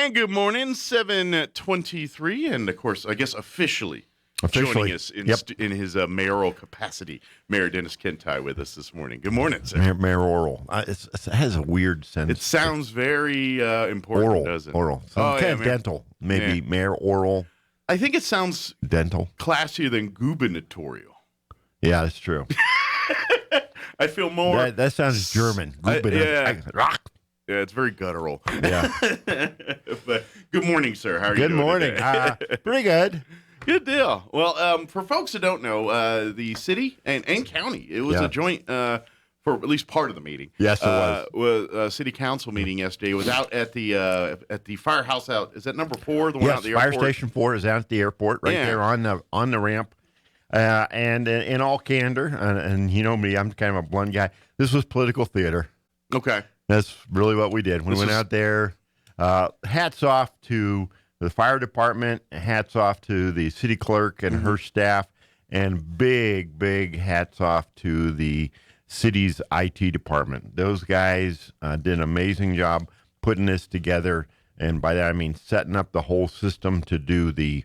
And good morning, 7:23, and of course, I guess officially joining us in his mayoral capacity, Mayor Dennis Kintigh with us this morning. Good morning, sir. Mayoral. It has a weird sense. It sounds very important, oral, doesn't it? Oral. Kind of dental. Maybe mayor oral. I think it sounds dental, classier than gubernatorial. Yeah, that's true. I feel more. That sounds German. Yeah, it's very guttural. Yeah. But good morning, sir. How are you doing? Good morning. Pretty good. Good deal. Well, for folks that don't know, the city and county, it was a joint for at least part of the meeting. Yes, it was a city council meeting yesterday. It was out at the firehouse out. Is that number 4? The one out at the airport? Fire Station 4 is out at the airport, right there on the ramp. And in all candor, and you know me, I'm kind of a blunt guy. This was political theater. Okay. That's really what we did. We went out there. Hats off to the fire department. Hats off to the city clerk and her staff. And big hats off to the city's IT department. Those guys did an amazing job putting this together. And by that, I mean setting up the whole system to do the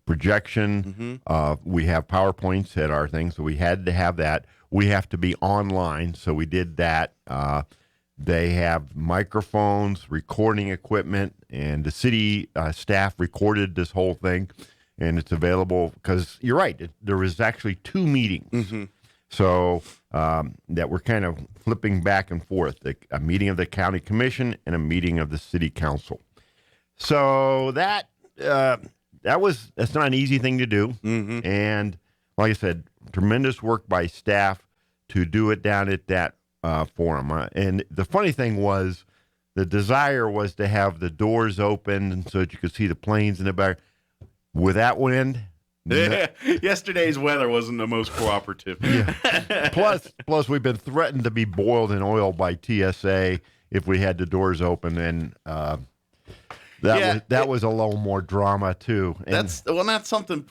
projection. We have PowerPoints at our thing, so we had to have that. We have to be online, so we did that. They have microphones, recording equipment, and the city staff recorded this whole thing, and it's available because you're right. There was actually 2 meetings, so that we're kind of flipping back and forth, a meeting of the county commission and a meeting of the city council. So that's not an easy thing to do, and like I said, tremendous work by staff to do it down at that forum. And the funny thing was, the desire was to have the doors open so that you could see the planes in the back. With that wind, yesterday's weather wasn't the most cooperative. Plus, we've been threatened to be boiled in oil by TSA if we had the doors open, and that was a little more drama too. And that's something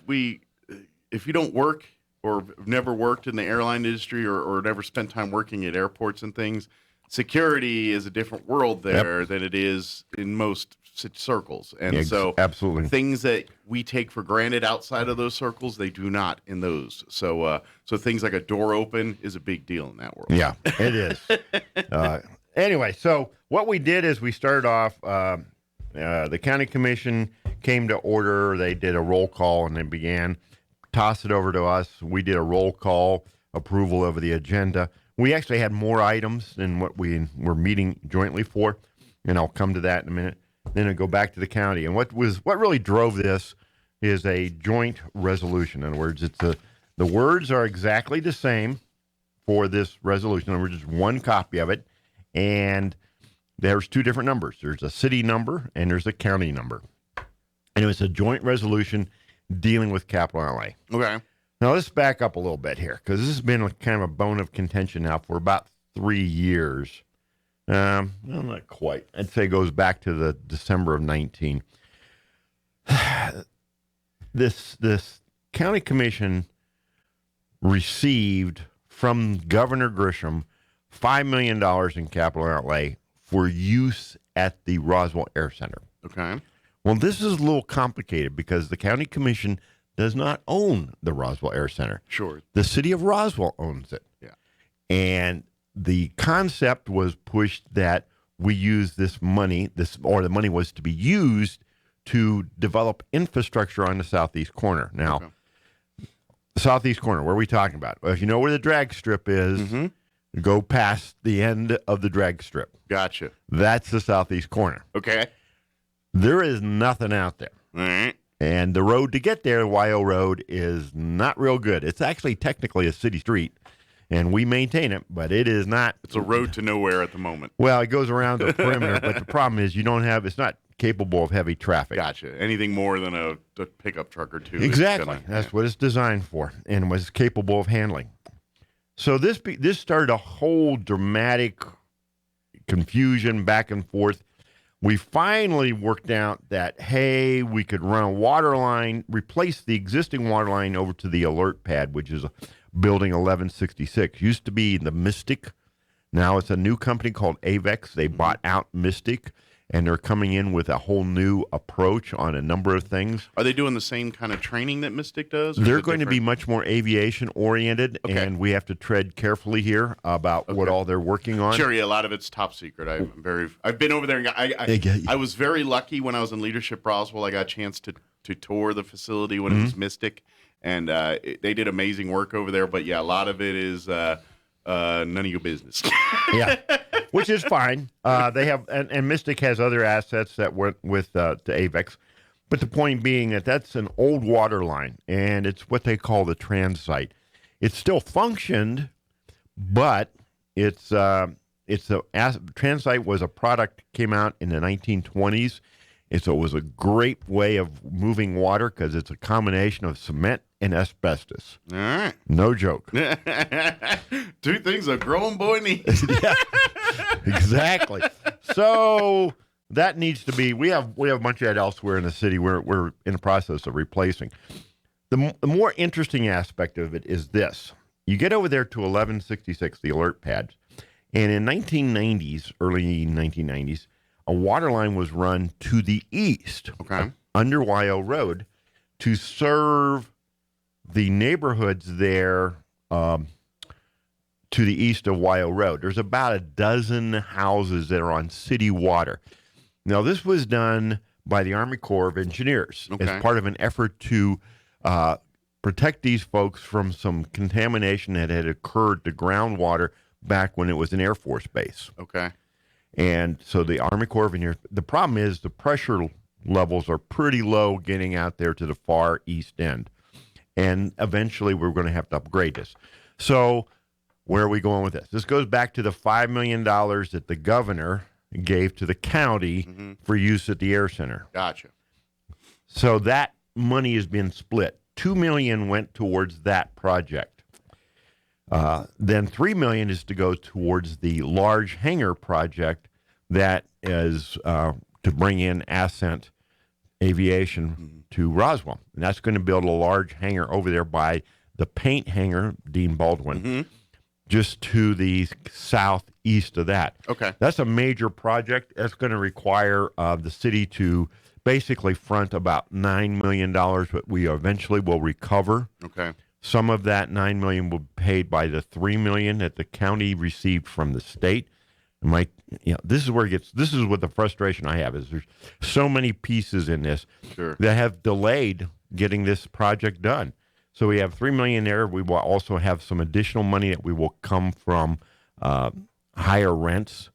if you don't work or never worked in the airline industry or never spent time working at airports and things, security is a different world there than it is in most circles. And so absolutely, things that we take for granted outside of those circles, they do not in those. So things like a door open is a big deal in that world. Yeah, it is. Anyway, so what we did is we started off, the county commission came to order. They did a roll call and they began. Toss it over to us. We did a roll call approval of the agenda. We actually had more items than what we were meeting jointly for, and I'll come to that in a minute. Then I'll go back to the county. And what really drove this is a joint resolution. In other words, the words are exactly the same for this resolution. In other words, just one copy of it, and there's 2 different numbers. There's a city number and there's a county number. And it was a joint resolution dealing with capital outlay. Okay. Now, let's back up a little bit here, because this has been kind of a bone of contention now for about 3 years. Well, not quite. I'd say it goes back to the December of 19. This county commission received from Governor Grisham $5 million in capital outlay for use at the Roswell Air Center. Okay. Well, this is a little complicated because the county commission does not own the Roswell Air Center. Sure. The city of Roswell owns it. Yeah. And the concept was pushed that we use this money, the money was to be used to develop infrastructure on the southeast corner. Now, the southeast corner, where are we talking about? Well, if you know where the drag strip is, go past the end of the drag strip. Gotcha. That's the southeast corner. Okay. There is nothing out there. All right. And the road to get there, YO Road, is not real good. It's actually technically a city street, and we maintain it, but it is not. It's a road to nowhere at the moment. Well, it goes around the perimeter, but the problem is it's not capable of heavy traffic. Gotcha. Anything more than a pickup truck or 2. Exactly. That's what it's designed for and was capable of handling. So this started a whole dramatic confusion back and forth. We finally worked out that, hey, we could run a water line, replace the existing water line over to the alert pad, which is building 1166. Used to be the Mystic. Now it's a new company called Avex. They bought out Mystic, and they're coming in with a whole new approach on a number of things. Are they doing the same kind of training that Mystic does? Or They're going to be much more aviation oriented, Okay. and we have to tread carefully here about what all they're working on. Sure, yeah, a lot of it's top secret. I've been over there. And I was very lucky when I was in leadership Roswell. I got a chance to tour the facility when it was Mystic, and they did amazing work over there. But yeah, a lot of it is none of your business. Yeah, which is fine. They have, and Mystic has other assets that went with to AVEX. But the point being that that's an old water line, and it's what they call the trans site. It still functioned, but it's trans site was a product came out in the 1920s, and so it was a great way of moving water because it's a combination of cement and asbestos. All right. No joke. Two things a growing boy needs. Yeah, exactly. So that needs to be. We have a bunch of that elsewhere in the city. We're in the process of replacing. The more interesting aspect of it is this: you get over there to 1166, the alert pads, and in 1990s, early 1990s, a water line was run to the east, under Wyo Road, to serve the neighborhoods there to the east of Wyo Road. There's about a dozen houses that are on city water. Now, this was done by the Army Corps of Engineers as part of an effort to protect these folks from some contamination that had occurred to groundwater back when it was an Air Force base. Okay. And so the Army Corps of Engineers, the problem is the pressure levels are pretty low getting out there to the far east end. And eventually we're going to have to upgrade this. So where are we going with this? This goes back to the $5 million that the governor gave to the county for use at the Air Center. Gotcha. So that money has been split. $2 million went towards that project. Then $3 million is to go towards the large hangar project that is to bring in Ascent Aviation to Roswell. And that's going to build a large hangar over there by the paint hangar, Dean Baldwin, just to the southeast of that. Okay. That's a major project. That's going to require the city to basically front about $9 million, but we eventually will recover. Okay. Some of that $9 million will be paid by the $3 million that the county received from the state. This is where it gets. This is what the frustration I have is. There's so many pieces in this that have delayed getting this project done. So we have $3 million there. We will also have some additional money that we will come from higher rents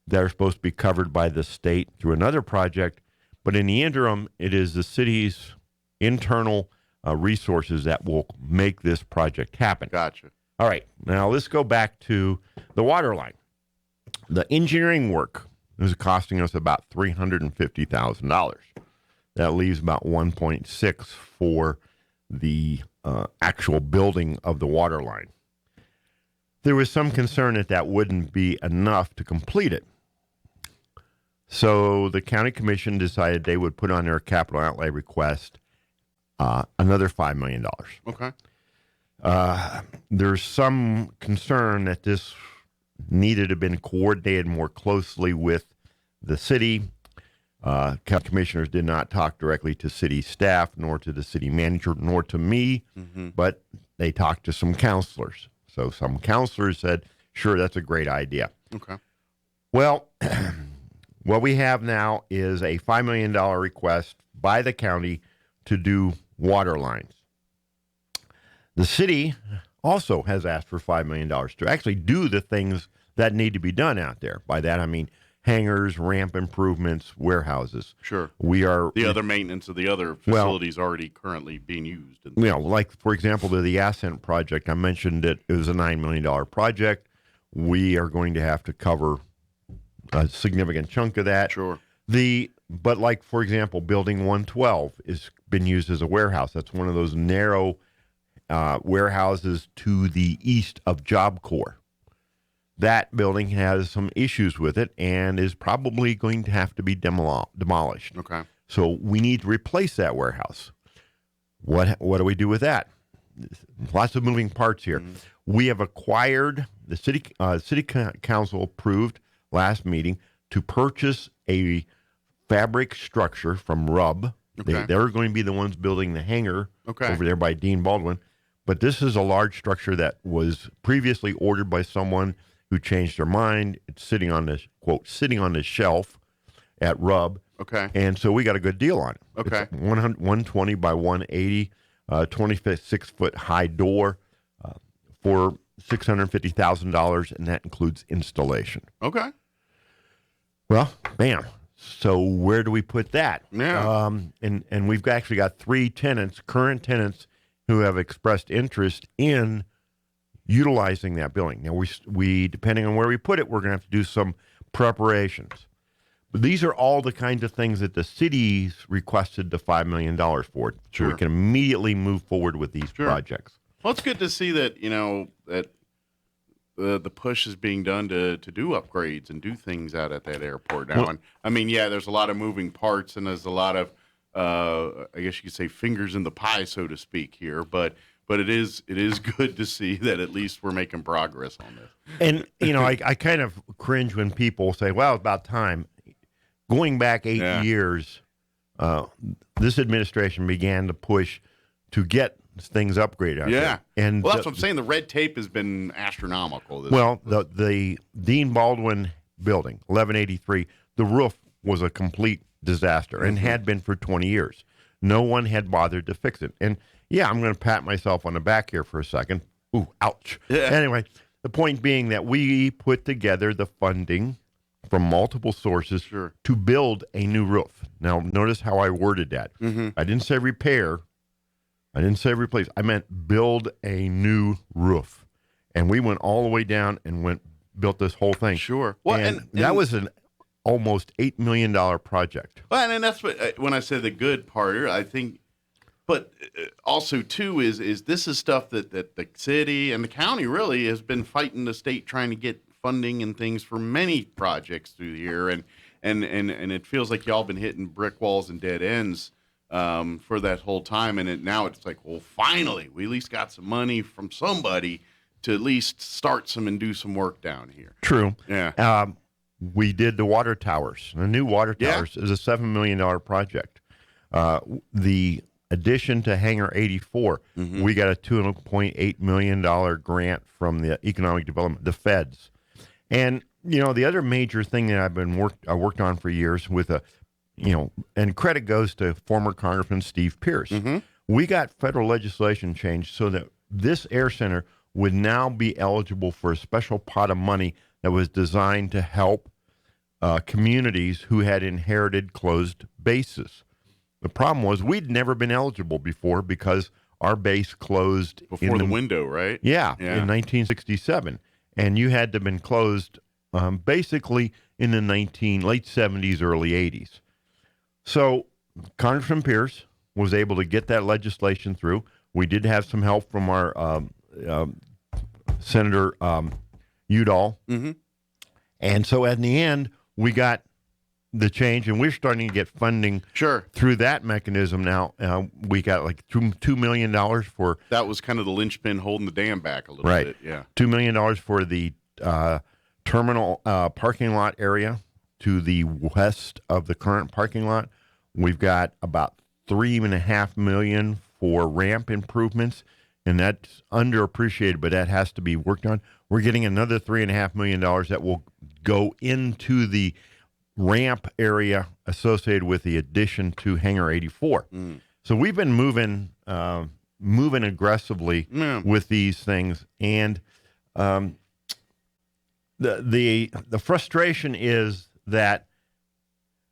that are supposed to be covered by the state through another project. But in the interim, it is the city's internal resources that will make this project happen. Gotcha. All right. Now let's go back to the water line. The engineering work is costing us about $350,000. That leaves about 1.6 for the actual building of the water line. There was some concern that wouldn't be enough to complete it. So the county commission decided they would put on their capital outlay request another $5 million. Okay. There's some concern that this needed to have been coordinated more closely with the city. County commissioners did not talk directly to city staff, nor to the city manager, nor to me, but they talked to some counselors. So some counselors said, sure, that's a great idea. Okay. Well, what we have now is a $5 million request by the county to do water lines. The city also has asked for $5 million to actually do the things that need to be done out there. By that, I mean hangars, ramp improvements, warehouses. Sure. We are the other maintenance of the other facilities already currently being used. Like, for example, the Ascent project, I mentioned that it was a $9 million project. We are going to have to cover a significant chunk of that. Sure. But like, for example, Building 112 has been used as a warehouse. That's one of those narrow warehouses to the east of Job Corps. That building has some issues with it and is probably going to have to be demolished. Okay. So we need to replace that warehouse. What do we do with that? Lots of moving parts here. We have acquired, the city council approved last meeting to purchase a fabric structure from Rubb. Okay. They're going to be the ones building the hangar over there by Dean Baldwin. But this is a large structure that was previously ordered by someone who changed their mind. It's sitting on this, quote, sitting on the shelf at Rubb. Okay. And so we got a good deal on it. Okay. It's 120 by 180, 26-foot high door for $650,000, and that includes installation. Okay. Well, bam. So where do we put that? Yeah. And we've actually got 3 tenants, current tenants, who have expressed interest in utilizing that building. Now, we depending on where we put it, we're going to have to do some preparations. But these are all the kinds of things that the city's requested the $5 million for, so we can immediately move forward with these projects. Well, it's good to see that, that the push is being done to do upgrades and do things out at that airport now. And I mean, yeah, there's a lot of moving parts and there's a lot of, I guess you could say, fingers in the pie, so to speak, here. But it is good to see that at least we're making progress on this. And I kind of cringe when people say, "Well, it's about time." Going back 8 years, this administration began to push to get things upgraded out there. And well, that's what I'm saying. The red tape has been astronomical. The Dean Baldwin building, 1183, the roof was a complete disaster and had been for 20 years. No one had bothered to fix it. And yeah, I'm going to pat myself on the back here for a second. Ooh, ouch. Yeah. Anyway, the point being that we put together the funding from multiple sources to build a new roof. Now, notice how I worded that. I didn't say repair. I didn't say replace. I meant build a new roof. And we went all the way down and built this whole thing. Sure. Well, and that was an almost $8 million project. Well, and that's what, when I say the good part, I think, but also too is this is stuff that the city and the county really has been fighting the state trying to get funding and things for many projects through the year, and it feels like y'all been hitting brick walls and dead ends for that whole time, and now it's like, well, finally we at least got some money from somebody to at least start some and do some work down here. True. Yeah. We did the water towers. The new water towers is a $7 million project. The addition to Hangar 84, we got a $2.8 million grant from the economic development, the feds. And, the other major thing that I worked on for years with and credit goes to former Congressman Steve Pierce. We got federal legislation changed so that this air center would now be eligible for a special pot of money that was designed to help communities who had inherited closed bases. The problem was we'd never been eligible before because our base closed before the window, right? Yeah, in 1967. And you had to have been closed basically in the late 70s, early 80s. So Congressman Pierce was able to get that legislation through. We did have some help from our Senator Udall. And so at the end, we got the change, and we're starting to get funding through that mechanism now. We got like $2 million for... That was kind of the linchpin holding the dam back a little bit, yeah. $2 million for the terminal parking lot area to the west of the current parking lot. We've got about $3.5 million for ramp improvements, and that's underappreciated, but that has to be worked on. We're getting another $3.5 million that will go into the ramp area associated with the addition to Hangar 84. So we've been moving aggressively with these things, and the frustration is that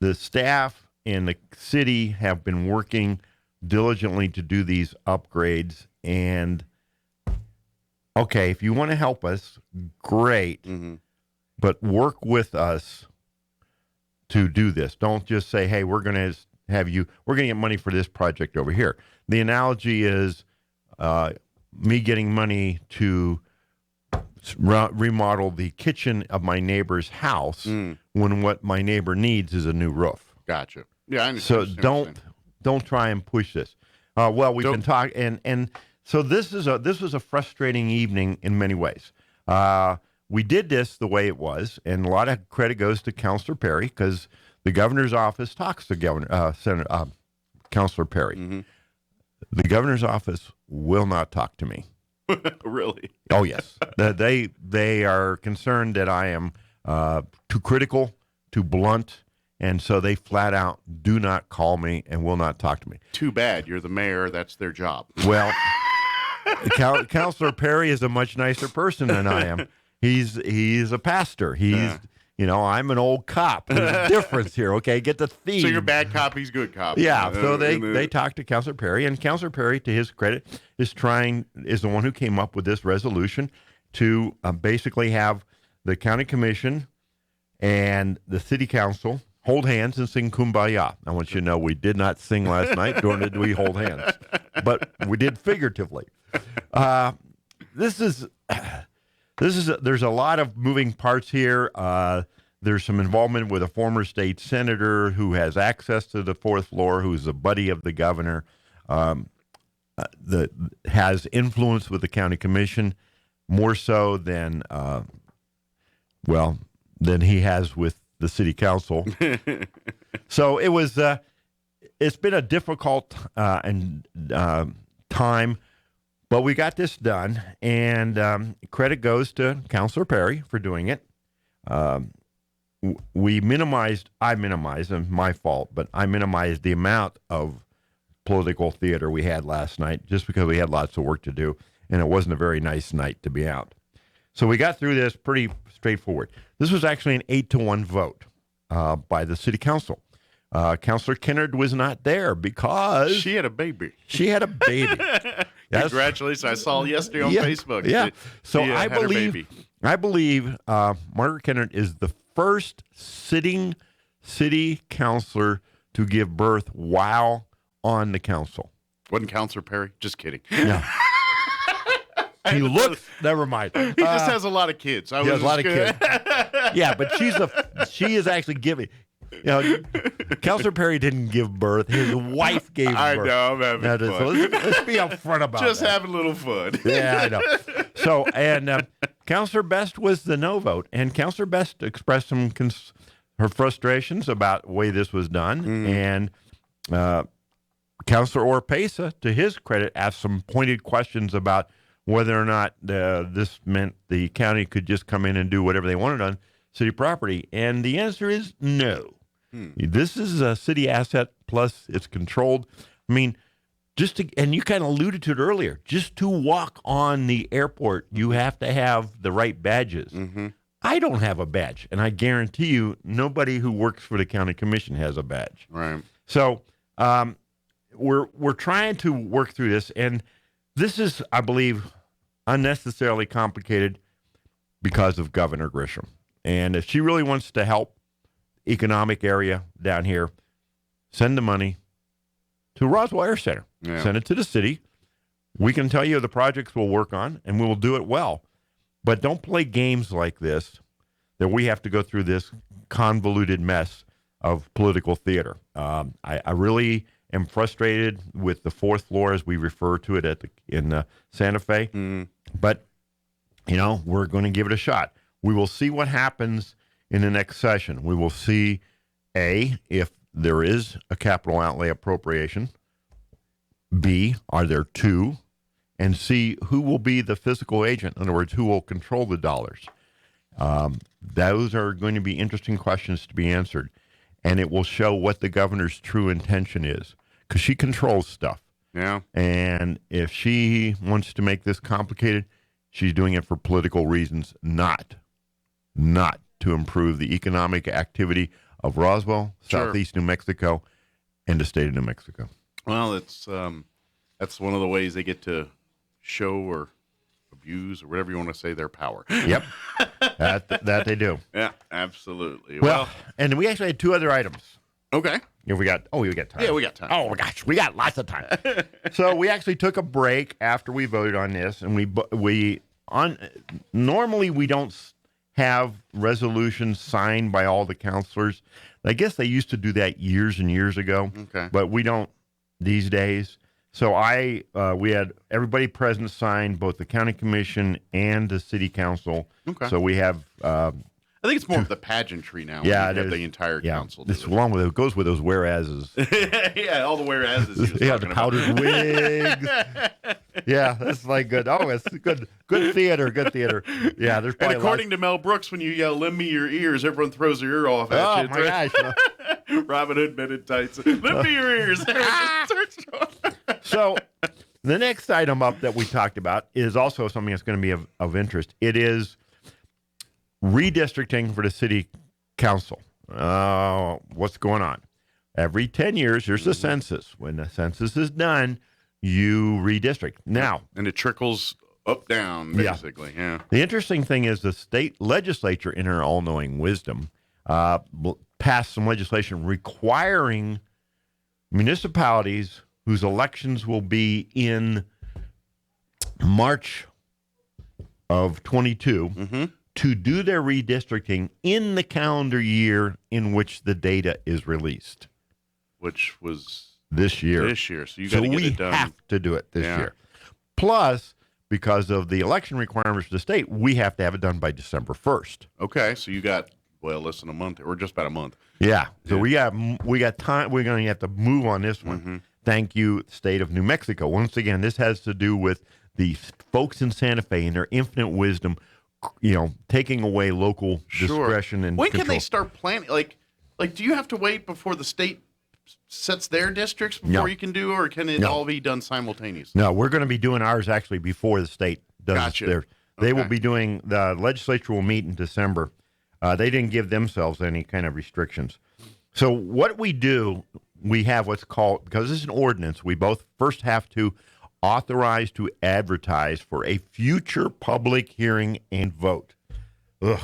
the staff and the city have been working diligently to do these upgrades, and okay, if you want to help us, great, but work with us to do this. Don't just say, hey, we're going to get money for this project over here. The analogy is me getting money to remodel the kitchen of my neighbor's house when what my neighbor needs is a new roof. Gotcha. Yeah, I understand. So don't try and push this. Well, we've been talking, and so this was a frustrating evening in many ways. We did this the way it was, and a lot of credit goes to Counselor Perry because The governor's office talks to Councilor Perry. Mm-hmm. The governor's office will not talk to me. Really? Oh, yes. They are concerned that I am too critical, too blunt, and so they flat out do not call me and will not talk to me. Too bad. You're the mayor. That's their job. Well, Councilor Perry is a much nicer person than I am. He's a pastor. I'm an old cop. There's a difference here, okay? Get the theme. So you're bad cop, he's good cop. Yeah, so they talked to Councilor Perry, and Councilor Perry, to his credit, is the one who came up with this resolution to basically have the county commission and the city council hold hands and sing Kumbaya. I want you to know we did not sing last night, nor did we hold hands, but we did figuratively. There's a lot of moving parts here. There's some involvement with a former state senator who has access to the fourth floor, who's a buddy of the governor, that has influence with the county commission more so than he has with the city council. So it's been a difficult time. But we got this done, and credit goes to Councilor Perry for doing it. I minimized, and my fault, but I minimized the amount of political theater we had last night just because we had lots of work to do, and it wasn't a very nice night to be out. So we got through this pretty straightforward. This was actually an 8-1 vote by the city council. Councilor Kintigh was not there because she had a baby. Congratulations! I saw yesterday on Facebook. Yeah. So I believe Margaret Kintigh is the first sitting city councilor to give birth while on the council. Wasn't Councilor Perry? Just kidding. Yeah. He looks. Never mind. He just has a lot of kids. He has a lot of kids. Yeah, but she is actually giving. Councilor Perry didn't give birth. His wife gave birth. I know. I'm having fun. So let's be upfront about just that. having a little fun. Yeah, I know. So, and Councilor Best was the no vote, and Councilor Best expressed her frustrations about the way this was done, and Councilor Orpesa, to his credit, asked some pointed questions about whether or not this meant the county could just come in and do whatever they wanted on city property, and the answer is no. This is a city asset, plus it's controlled. I mean, and you kind of alluded to it earlier, just to walk on the airport, you have to have the right badges. Mm-hmm. I don't have a badge, and I guarantee you nobody who works for the county commission has a badge. Right. So we're trying to work through this, and this is, I believe, unnecessarily complicated because of Governor Grisham. And if she really wants to help economic area down here, send the money to Roswell Air Center. Yeah. Send it to the city. We can tell you the projects we'll work on, and we will do it well. But don't play games like this, that we have to go through this convoluted mess of political theater. I really am frustrated with the fourth floor, as we refer to it in Santa Fe. But, we're going to give it a shot. We will see what happens in the next session. We will see, A, if there is a capital outlay appropriation, B, are there two, and C, who will be the fiscal agent? In other words, who will control the dollars? Those are going to be interesting questions to be answered, and it will show what the governor's true intention is, because she controls stuff. Yeah. And if she wants to make this complicated, she's doing it for political reasons, not to improve the economic activity of Roswell, Southeast New Mexico, and the state of New Mexico. Well, that's one of the ways they get to show or abuse or whatever you want to say their power. Yep, that they do. Yeah, absolutely. Well, and we actually had two other items. Okay. Yeah, we got time. Yeah, we got time. Oh my gosh, we got lots of time. So we actually took a break after we voted on this, and normally we don't have resolutions signed by all the councilors. I guess they used to do that years and years ago. Okay. But we don't these days. So we had everybody present sign, both the county commission and the city council. Okay. So we have. I think it's more of the pageantry now. Yeah, when you have the entire council. This along with it goes with those whereases. Yeah, all the whereases. Yeah, the powdered wigs. Yeah, that's like good. Oh, it's good theater. Good theater. Yeah, there's probably. And according to Mel Brooks, when you yell "Lend me your ears," everyone throws their ear off at you. Oh my gosh! No. Robin Hood men in tights. Lend me your ears. So, the next item up that we talked about is also something that's going to be of interest. It is redistricting for the city council. What's going on? Every 10 years, there's a census. When the census is done, you redistrict. Now, and it trickles up, down, basically. Yeah. The interesting thing is the state legislature, in her all-knowing wisdom, passed some legislation requiring municipalities whose elections will be in March of 22 to do their redistricting in the calendar year in which the data is released. Which was this year. So you got to get it done. We have to do it this year. Plus, because of the election requirements for the state, we have to have it done by December 1st. Okay, so you got less than a month, or just about a month. Yeah. So we got time. We're going to have to move on this one. Thank you, state of New Mexico. Once again, this has to do with the folks in Santa Fe and their infinite wisdom, taking away local discretion and when control. Can they start planning? Like, do you have to wait before the state sets their districts before you can do, or can it all be done simultaneously? No, we're going to be doing ours actually before the state does theirs. They will be doing, the legislature will meet in December. They didn't give themselves any kind of restrictions. So what we do, we have what's called, because this is an ordinance, we both first have to authorize to advertise for a future public hearing and vote. Ugh,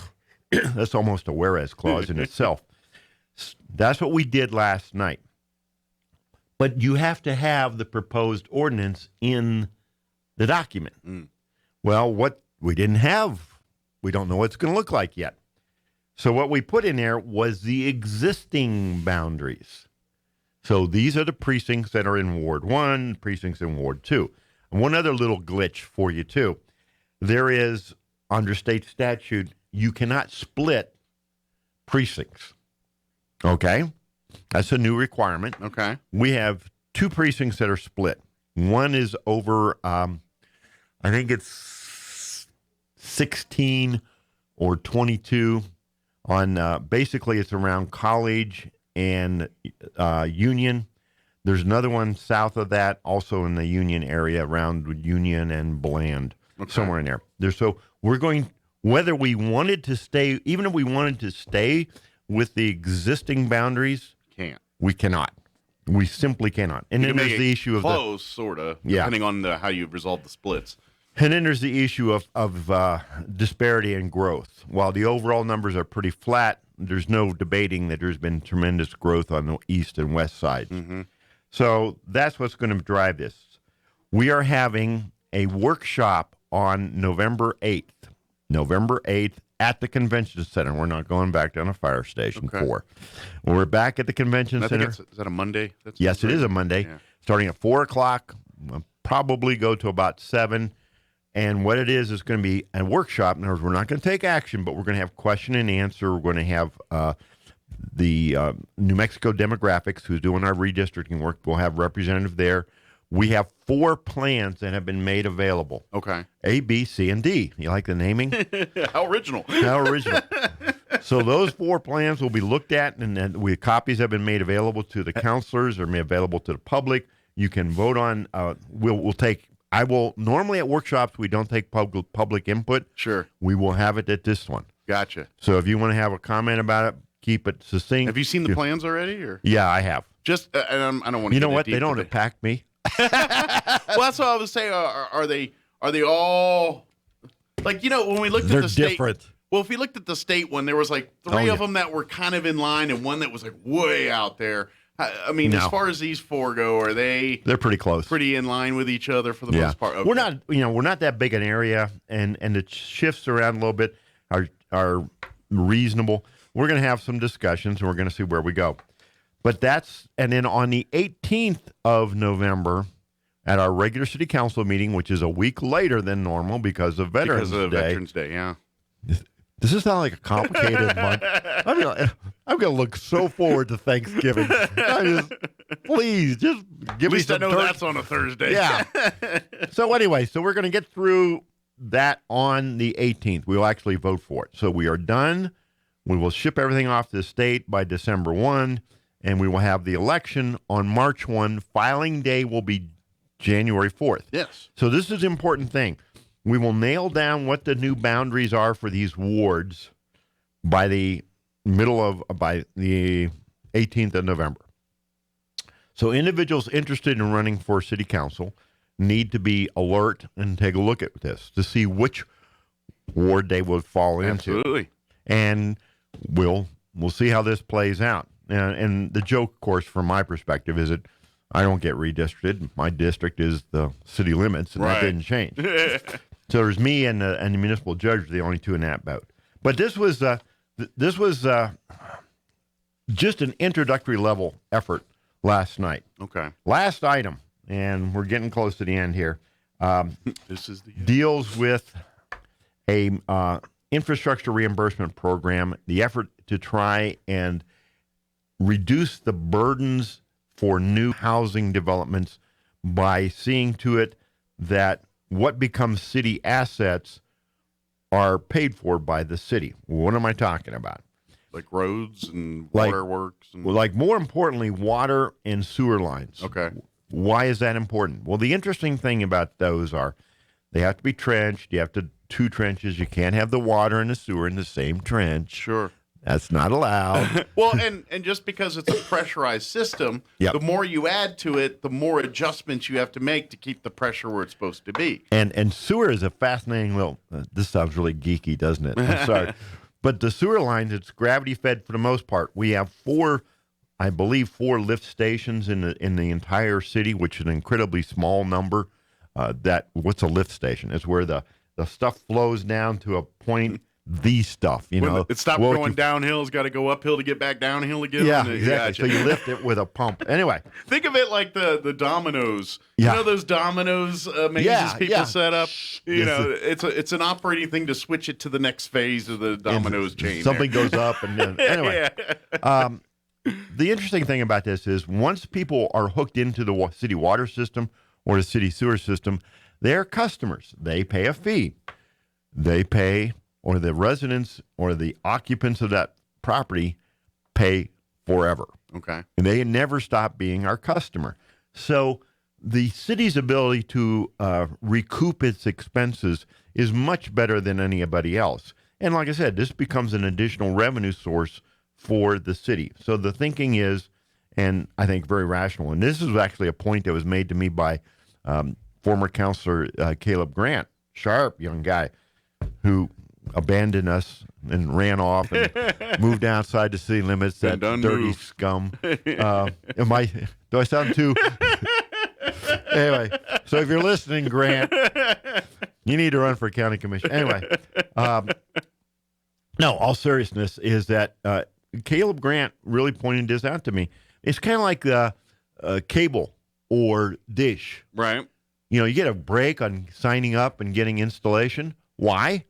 that's almost a whereas clause in itself. That's what we did last night. But you have to have the proposed ordinance in the document. Well, what we didn't have, we don't know what it's going to look like yet. So what we put in there was the existing boundaries. So these are the precincts that are in Ward 1, precincts in Ward 2. And one other little glitch for you, too. There is, under state statute, you cannot split precincts. Okay? That's a new requirement. Okay. We have 2 precincts that are split. One is over, I think it's 16 or 22 on, basically it's around College and Union. There's another one south of that, also in the Union area, around Union and Bland, somewhere in there. So we're going, whether we wanted to stay, even if we wanted to stay with the existing boundaries, we cannot. We simply cannot. And then there's the issue of close, sort of, depending on how you resolve the splits. And then there's the issue of disparity in growth. While the overall numbers are pretty flat, there's no debating that there's been tremendous growth on the east and west sides. So that's what's going to drive this. We are having a workshop on November 8th. November 8th at the convention center. We're not going back down to Fire Station 4. We're back at the convention center. Is that a Monday? Yes, it is a Monday. Yeah. Starting at 4 o'clock. We'll probably go to about 7. And what it is going to be a workshop. In other words, we're not going to take action, but we're going to have question and answer. We're going to have the New Mexico demographics, who's doing our redistricting work. We'll have representative there. We have 4 plans that have been made available. Okay. A, B, C, and D. You like the naming? How original. How original. So those 4 plans will be looked at, and then copies have been made available to the counselors or made available to the public. You can vote on, normally at workshops, we don't take public input. Sure. We will have it at this one. Gotcha. So if you want to have a comment about it, keep it succinct. Have you seen the plans already? Or? Yeah, I have. Just, and I don't want to. You know what? They don't impact me. Well, that's what I was saying. Are they all like, when we looked at the state? Different. Well, if we looked at the state one, there was like 3 of them that were kind of in line, and one that was like way out there. I mean, as far as these 4 go, are they're pretty close, pretty in line with each other for the most part? Okay. We're not that big an area, and the shifts around a little bit are reasonable. We're going to have some discussions, and we're going to see where we go. But and then on the 18th of November, at our regular city council meeting, which is a week later than normal because of Veterans Day. Veterans Day, yeah. Does this sound like a complicated month? I'm gonna look so forward to Thanksgiving. Please, just give At least me I some know turkey. that's on a Thursday. Yeah. So anyway, we're going to get through that on the 18th. We will actually vote for it. So we are done. We will ship everything off to the state by December 1, and we will have the election on March 1. Filing day will be January 4th. Yes. So this is an important thing. We will nail down what the new boundaries are for these wards by the by the 18th of November. So individuals interested in running for city council need to be alert and take a look at this to see which ward they would fall into. Absolutely. And we'll see how this plays out. And the joke, of course, from my perspective, is that I don't get redistricted. My district is the city limits, and that didn't change. So there's me and the municipal judge, the only two in that boat. But this was just an introductory level effort last night. Okay. Last item, and we're getting close to the end here. This is the Deals with a infrastructure reimbursement program, the effort to try and reduce the burdens for new housing developments by seeing to it that what becomes city assets are paid for by the city. What am I talking about? like roads and Like- waterworks and Well, like more importantly, water and sewer lines. okay. Why is that important? Well, the interesting thing about those are they have to be trenched. You have to two trenches. You can't have the water and the sewer in the same trench. Sure. That's not allowed. Well, and just because it's a pressurized system, Yep. the more you add to it, the more adjustments you have to make to keep the pressure where it's supposed to be. And sewer is a fascinating little. This sounds really geeky, doesn't it? I'm sorry, but the sewer lines, it's gravity fed for the most part. We have four lift stations in the entire city, which is an incredibly small number. What's a lift station? It's where the stuff flows down to a point. The stuff, you When know, it stopped well, going downhill, it's got to go uphill to get back downhill again. Yeah, And exactly. gotcha. So you lift it with a pump. Anyway, Think of it like the dominoes. Yeah. You know those dominoes mazes Yeah, people yeah. set up. You This know, it's an operating thing to switch it to the next phase of the dominoes chain. something goes up, and then anyway. Yeah. The interesting thing about this is once people are hooked into the city water system or the city sewer system, they're customers. They pay a fee. They pay, or the residents or the occupants of that property pay forever. Okay. And they never stop being our customer. So the city's ability to recoup its expenses is much better than anybody else. And like I said, this becomes an additional revenue source for the city. So the thinking is, and I think very rational, and this is actually a point that was made to me by former counselor Caleb Grant, sharp young guy, who abandoned us and ran off and moved outside the city limits. That done dirty moved. scum. Do I sound too? Anyway, so if you're listening, Grant, you need to run for county commission. Anyway, no, all seriousness is that Caleb Grant really pointed this out to me. It's kind of like cable or dish. Right. You know, you get a break on signing up and getting installation. Why?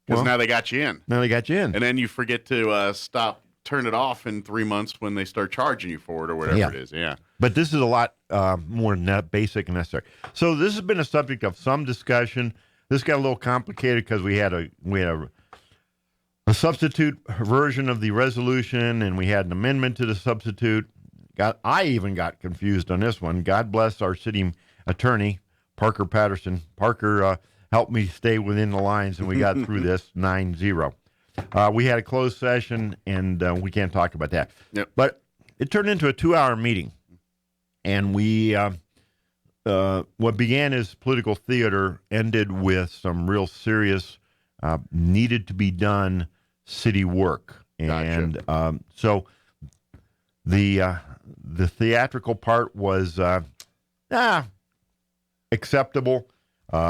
Because Well, now they got you in. now they got you in. And then you forget to turn it off in 3 months when they start charging you for it or whatever Yeah. it is. Yeah. But this is a lot more basic and necessary. So this has been a subject of some discussion. This got a little complicated because we had a substitute version of the resolution, and we had an amendment to the substitute. I even got confused on this one. God bless our city attorney, Parker Patterson. Parker helped me stay within the lines, and we got through this 9-0. We had a closed session, and we can't talk about that. Yep. But it turned into a 2-hour meeting, and we what began as political theater ended with some real serious needed to be done city work. And so the theatrical part was acceptable.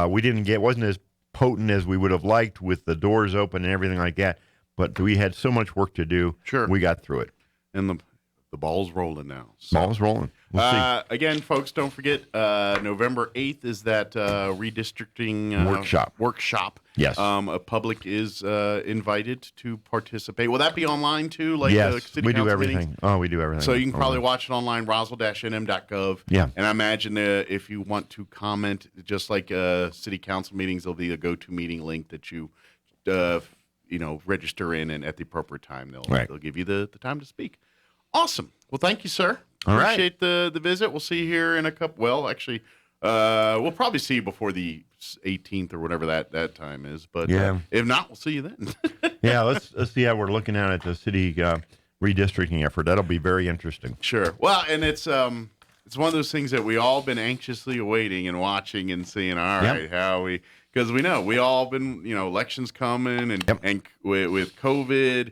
We didn't get, wasn't as potent as we would have liked with the doors open and everything like that, but we had so much work to do. Sure. We got through it. And the ball's rolling now. So Ball's rolling. Again, folks, don't forget, November 8th is that redistricting workshop. Yes. Public is invited to participate. Will that be online too? Like yes, city we do council everything. meetings? Oh, we do everything. So you can probably watch it online, roswell-nm.gov. Yeah. And I imagine if you want to comment, just like city council meetings, there'll be a go-to-meeting link that you register in, and at the appropriate time, they'll give you the time to speak. Awesome. Well, thank you, sir. All right. Appreciate the visit. We'll see you here in a couple. Well, actually, we'll probably see you before the 18th or whatever that time is. But if not, we'll see you then. Yeah, let's see how we're looking at the city redistricting effort. That'll be very interesting. Sure. Well, and it's one of those things that we all been anxiously awaiting and watching and seeing. All right, because we know we all been elections coming and with COVID.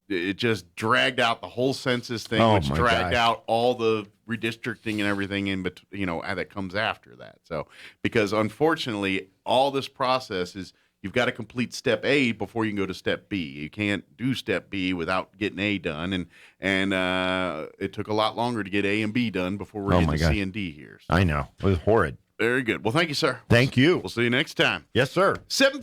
It just dragged out the whole census thing, which dragged out all the redistricting and everything that comes after that. So, because unfortunately, all this process is you've got to complete step A before you can go to step B. You can't do step B without getting A done, and it took a lot longer to get A and B done before we're getting to C and D here. So. I know. It was horrid. Very good. Well, thank you, sir. Thank you. We'll see you next time. Yes, sir. 7:50.